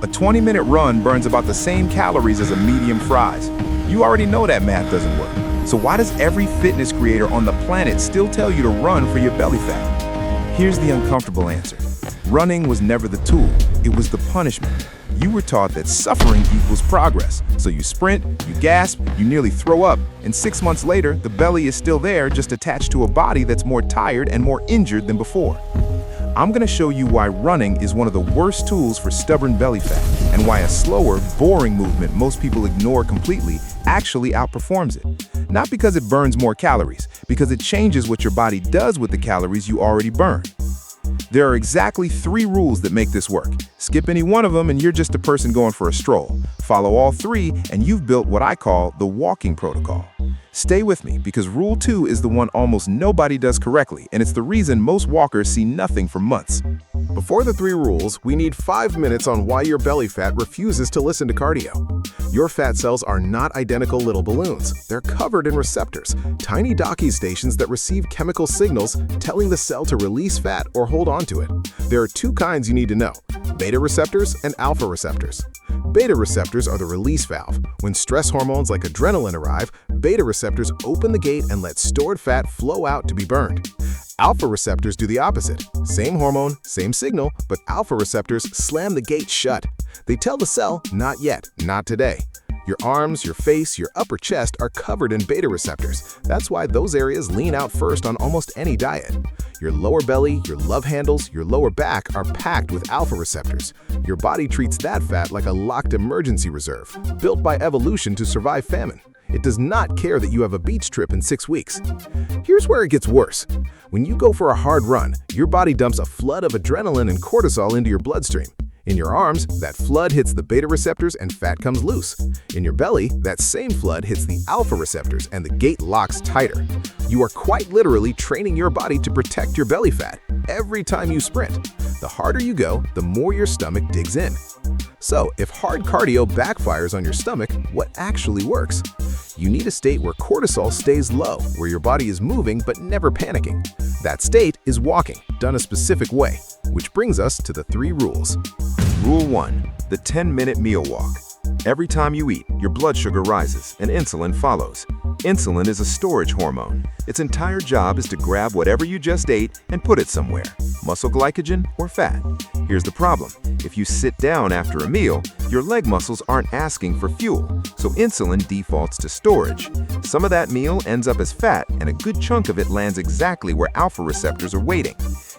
A 20-minute run burns about the same calories as a medium fries. You already know that math doesn't work. So why does every fitness creator on the planet still tell you to run for your belly fat? Here's the uncomfortable answer. Running was never the tool, it was the punishment. You were taught that suffering equals progress. So you sprint, you gasp, you nearly throw up, and 6 months later, the belly is still there, just attached to a body that's more tired and more injured than before. I'm gonna show you why running is one of the worst tools for stubborn belly fat, and why a slower, boring movement most people ignore completely actually outperforms it. Not because it burns more calories, because it changes what your body does with the calories you already burn. There are exactly 3 rules that make this work. Skip any one of them and you're just a person going for a stroll. Follow all 3 and you've built what I call the walking protocol. Stay with me because rule 2 is the one almost nobody does correctly, and it's the reason most walkers see nothing for months. Before the 3 rules, we need 5 minutes on why your belly fat refuses to listen to cardio. Your fat cells are not identical little balloons. They're covered in receptors, tiny docking stations that receive chemical signals telling the cell to release fat or hold on to it. There are 2 kinds you need to know: beta receptors and alpha receptors. Beta receptors are the release valve. When stress hormones like adrenaline arrive, beta receptors open the gate and let stored fat flow out to be burned. Alpha receptors do the opposite. Same hormone, same signal, but alpha receptors slam the gate shut. They tell the cell, not yet, not today. Your arms, your face, your upper chest are covered in beta receptors. That's why those areas lean out first on almost any diet. Your lower belly, your love handles, your lower back are packed with alpha receptors. Your body treats that fat like a locked emergency reserve, built by evolution to survive famine. It does not care that you have a beach trip in 6 weeks. Here's where it gets worse. When you go for a hard run, your body dumps a flood of adrenaline and cortisol into your bloodstream. In your arms, that flood hits the beta receptors and fat comes loose. In your belly, that same flood hits the alpha receptors and the gate locks tighter. You are quite literally training your body to protect your belly fat every time you sprint. The harder you go, the more your stomach digs in. So, if hard cardio backfires on your stomach, what actually works? You need a state where cortisol stays low, where your body is moving but never panicking. That state is walking, done a specific way, which brings us to the 3 rules. Rule 1. The 10-minute meal walk. Every time you eat, your blood sugar rises and insulin follows. Insulin is a storage hormone. Its entire job is to grab whatever you just ate and put it somewhere, muscle glycogen or fat. Here's the problem. If you sit down after a meal, your leg muscles aren't asking for fuel, so insulin defaults to storage. Some of that meal ends up as fat, and a good chunk of it lands exactly where alpha receptors are waiting.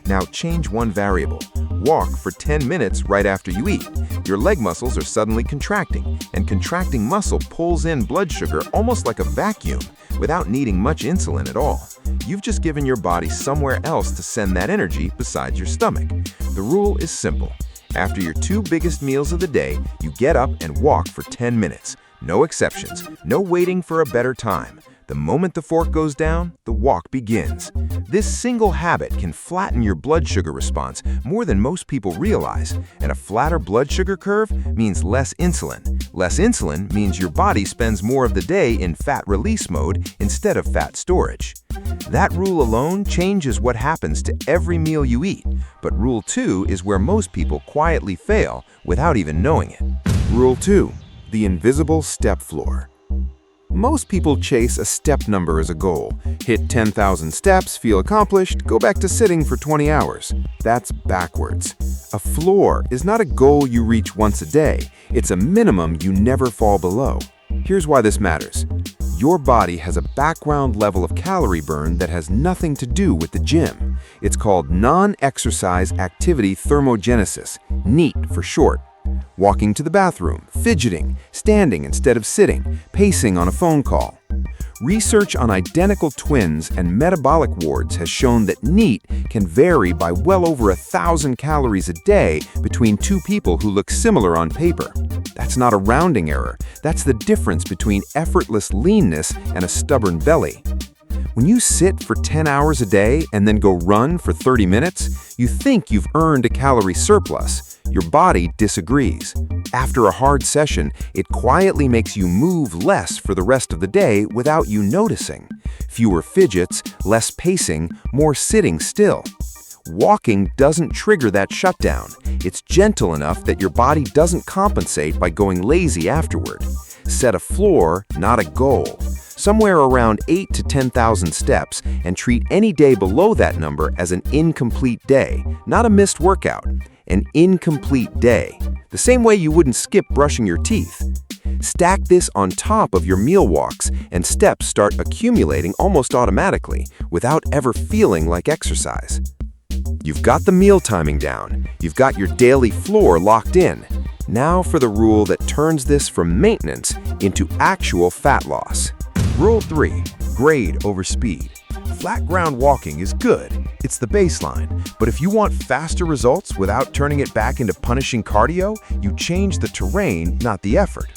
Now change one variable. Walk for 10 minutes right after you eat. Your leg muscles are suddenly contracting, and contracting muscle pulls in blood sugar almost like a vacuum without needing much insulin at all. You've just given your body somewhere else to send that energy besides your stomach. The rule is simple. After your 2 biggest meals of the day, you get up and walk for 10 minutes. No exceptions, no waiting for a better time. The moment the fork goes down, the walk begins. This single habit can flatten your blood sugar response more than most people realize, and a flatter blood sugar curve means less insulin. Less insulin means your body spends more of the day in fat release mode instead of fat storage. That rule alone changes what happens to every meal you eat, but rule 2 is where most people quietly fail without even knowing it. Rule 2. The invisible step floor. Most people chase a step number as a goal. Hit 10,000 steps, feel accomplished, go back to sitting for 20 hours. That's backwards. A floor is not a goal you reach once a day. It's a minimum you never fall below. Here's why this matters. Your body has a background level of calorie burn that has nothing to do with the gym. It's called non-exercise activity thermogenesis, NEAT for short. Walking to the bathroom, fidgeting, standing instead of sitting, pacing on a phone call. Research on identical twins and metabolic wards has shown that NEAT can vary by well over 1,000 calories a day between 2 people who look similar on paper. That's not a rounding error. That's the difference between effortless leanness and a stubborn belly. When you sit for 10 hours a day and then go run for 30 minutes, you think you've earned a calorie surplus. Your body disagrees. After a hard session, it quietly makes you move less for the rest of the day without you noticing. Fewer fidgets, less pacing, more sitting still. Walking doesn't trigger that shutdown. It's gentle enough that your body doesn't compensate by going lazy afterward. Set a floor, not a goal. Somewhere around 8 to 10,000 steps, and treat any day below that number as an incomplete day, not a missed workout. An incomplete day. The same way you wouldn't skip brushing your teeth. Stack this on top of your meal walks, and steps start accumulating almost automatically, without ever feeling like exercise. You've got the meal timing down. You've got your daily floor locked in. Now for the rule that turns this from maintenance into actual fat loss. Rule 3. Grade over speed. Flat ground walking is good. It's the baseline. But if you want faster results without turning it back into punishing cardio, you change the terrain, not the effort.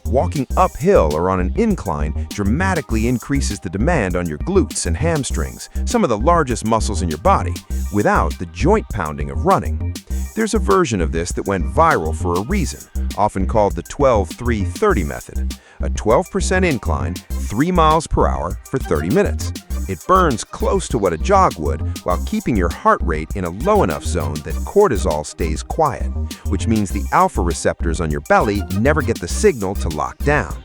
Walking uphill or on an incline dramatically increases the demand on your glutes and hamstrings, some of the largest muscles in your body, without the joint pounding of running. There's a version of this that went viral for a reason, often called the 12-3-30 method. A 12% incline, 3 miles per hour for 30 minutes. It burns close to what a jog would while keeping your heart rate in a low enough zone that cortisol stays quiet, which means the alpha receptors on your belly never get the signal to lock down.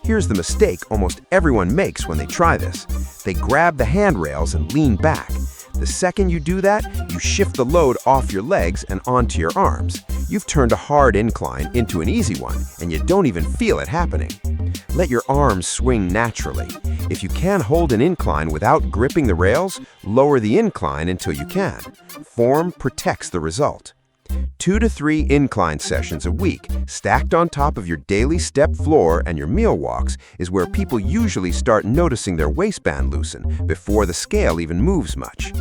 Here's the mistake almost everyone makes when they try this. They grab the handrails and lean back. The second you do that, you shift the load off your legs and onto your arms. You've turned a hard incline into an easy one, and you don't even feel it happening. Let your arms swing naturally. If you can hold an incline without gripping the rails, lower the incline until you can. Form protects the result. 2 to 3 incline sessions a week, stacked on top of your daily step floor and your meal walks, is where people usually start noticing their waistband loosen before the scale even moves much.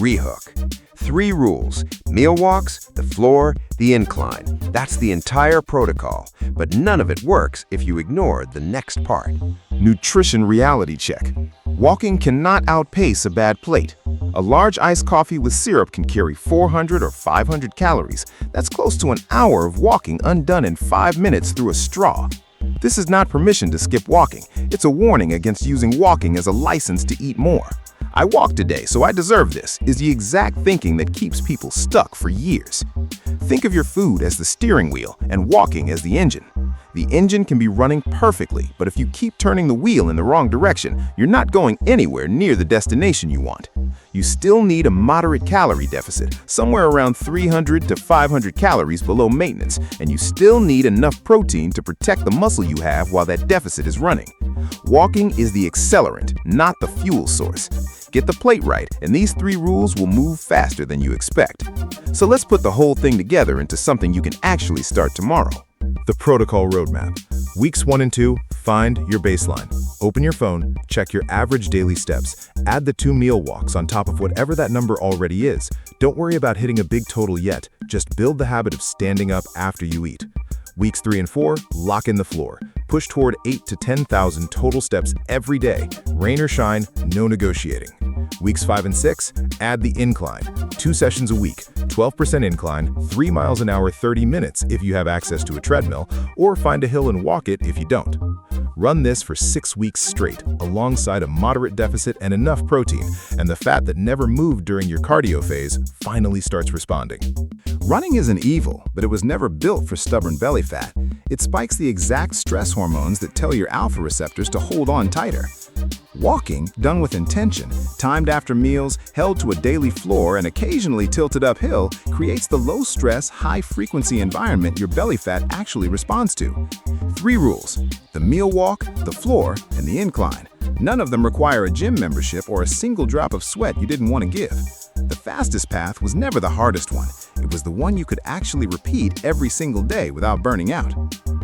Rehook. 3 rules: meal walks, the floor, the incline. That's the entire protocol, but none of it works if you ignore the next part. Nutrition reality check. Walking cannot outpace a bad plate. A large iced coffee with syrup can carry 400 or 500 calories. That's close to an hour of walking undone in 5 minutes through a straw. This is not permission to skip walking. It's a warning against using walking as a license to eat more. "I walked today, so I deserve this," is the exact thinking that keeps people stuck for years. Think of your food as the steering wheel and walking as the engine. The engine can be running perfectly, but if you keep turning the wheel in the wrong direction, you're not going anywhere near the destination you want. You still need a moderate calorie deficit, somewhere around 300 to 500 calories below maintenance, and you still need enough protein to protect the muscle you have while that deficit is running. Walking is the accelerant, not the fuel source. Get the plate right, and these 3 rules will move faster than you expect. So let's put the whole thing together into something you can actually start tomorrow. The protocol roadmap. Weeks 1 and 2, find your baseline. Open your phone, check your average daily steps, add the 2 meal walks on top of whatever that number already is. Don't worry about hitting a big total yet, just build the habit of standing up after you eat. Weeks 3 and 4, lock in the floor. Push toward 8 to 10,000 total steps every day. Rain or shine, no negotiating. Weeks 5 and 6, add the incline. 2 sessions a week, 12% incline, 3 miles an hour, 30 minutes if you have access to a treadmill, or find a hill and walk it if you don't. Run this for 6 weeks straight, alongside a moderate deficit and enough protein, and the fat that never moved during your cardio phase finally starts responding. Running isn't evil, but it was never built for stubborn belly fat. It spikes the exact stress hormones that tell your alpha receptors to hold on tighter. Walking, done with intention, timed after meals, held to a daily floor, and occasionally tilted uphill, creates the low-stress, high-frequency environment your belly fat actually responds to. 3 rules: the meal walk, the floor, and the incline. None of them require a gym membership or a single drop of sweat you didn't want to give. The fastest path was never the hardest one. It was the one you could actually repeat every single day without burning out.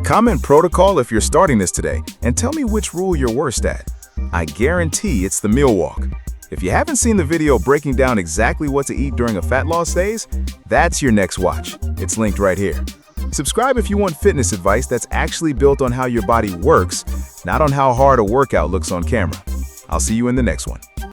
Comment protocol if you're starting this today, and tell me which rule you're worst at. I guarantee it's the meal walk. If you haven't seen the video breaking down exactly what to eat during a fat loss phase, that's your next watch. It's linked right here. Subscribe if you want fitness advice that's actually built on how your body works, not on how hard a workout looks on camera. I'll see you in the next one.